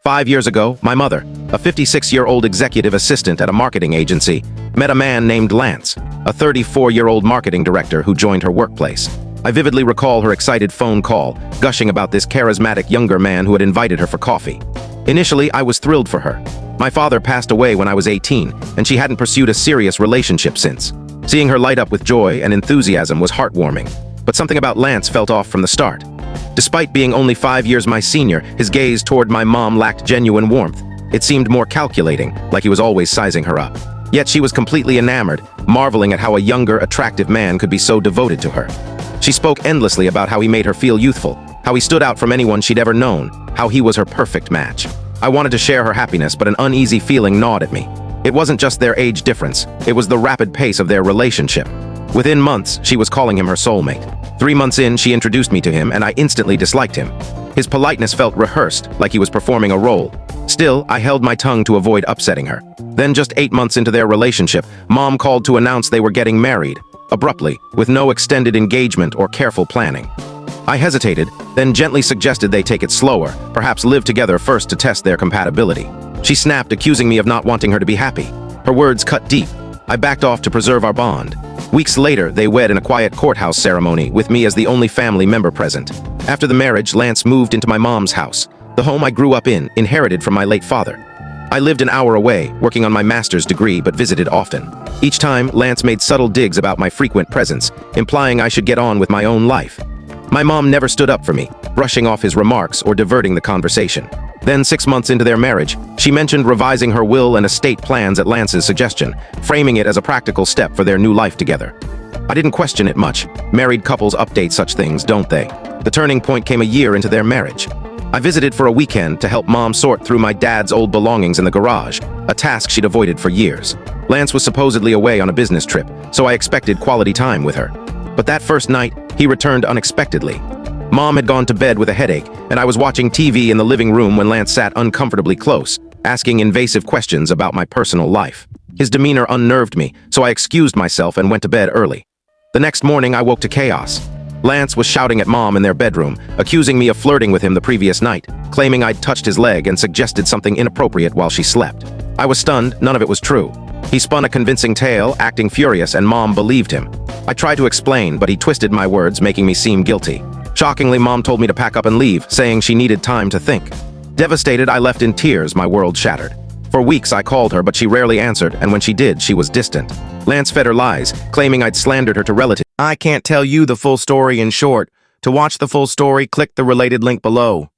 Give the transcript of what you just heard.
5 years ago, my mother, a 56-year-old executive assistant at a marketing agency, met a man named Lance, a 34-year-old marketing director who joined her workplace. I vividly recall her excited phone call, gushing about this charismatic younger man who had invited her for coffee. Initially, I was thrilled for her. My father passed away when I was 18, and she hadn't pursued a serious relationship since. Seeing her light up with joy and enthusiasm was heartwarming, but something about Lance felt off from the start. Despite being only 5 years my senior, his gaze toward my mom lacked genuine warmth. It seemed more calculating, like he was always sizing her up. Yet she was completely enamored, marveling at how a younger, attractive man could be so devoted to her. She spoke endlessly about how he made her feel youthful, how he stood out from anyone she'd ever known, how he was her perfect match. I wanted to share her happiness, but an uneasy feeling gnawed at me. It wasn't just their age difference, it was the rapid pace of their relationship. Within months, she was calling him her soulmate. 3 months in, she introduced me to him, and I instantly disliked him. His politeness felt rehearsed, like he was performing a role. Still, I held my tongue to avoid upsetting her. Then, just 8 months into their relationship, Mom called to announce they were getting married, abruptly, with no extended engagement or careful planning. I hesitated, then gently suggested they take it slower, perhaps live together first to test their compatibility. She snapped, accusing me of not wanting her to be happy. Her words cut deep. I backed off to preserve our bond. Weeks later, they wed in a quiet courthouse ceremony, with me as the only family member present. After the marriage, Lance moved into my mom's house, the home I grew up in, inherited from my late father. I lived an hour away, working on my master's degree, but visited often. Each time, Lance made subtle digs about my frequent presence, implying I should get on with my own life. My mom never stood up for me, brushing off his remarks or diverting the conversation. Then, 6 months into their marriage, she mentioned revising her will and estate plans at Lance's suggestion, framing it as a practical step for their new life together. I didn't question it much. Married couples update such things, don't they? The turning point came a year into their marriage. I visited for a weekend to help Mom sort through my dad's old belongings in the garage, a task she'd avoided for years. Lance was supposedly away on a business trip, so I expected quality time with her. But that first night, he returned unexpectedly. Mom had gone to bed with a headache, and I was watching TV in the living room when Lance sat uncomfortably close, asking invasive questions about my personal life. His demeanor unnerved me, so I excused myself and went to bed early. The next morning, I woke to chaos. Lance was shouting at Mom in their bedroom, accusing me of flirting with him the previous night, claiming I'd touched his leg and suggested something inappropriate while she slept. I was stunned, none of it was true. He spun a convincing tale, acting furious, and Mom believed him. I tried to explain, but he twisted my words, making me seem guilty. Shockingly, Mom told me to pack up and leave, saying she needed time to think. Devastated, I left in tears, my world shattered. For weeks, I called her, but she rarely answered, and when she did, she was distant. Lance fed her lies, claiming I'd slandered her to relatives. I can't tell you the full story in short. To watch the full story, click the related link below.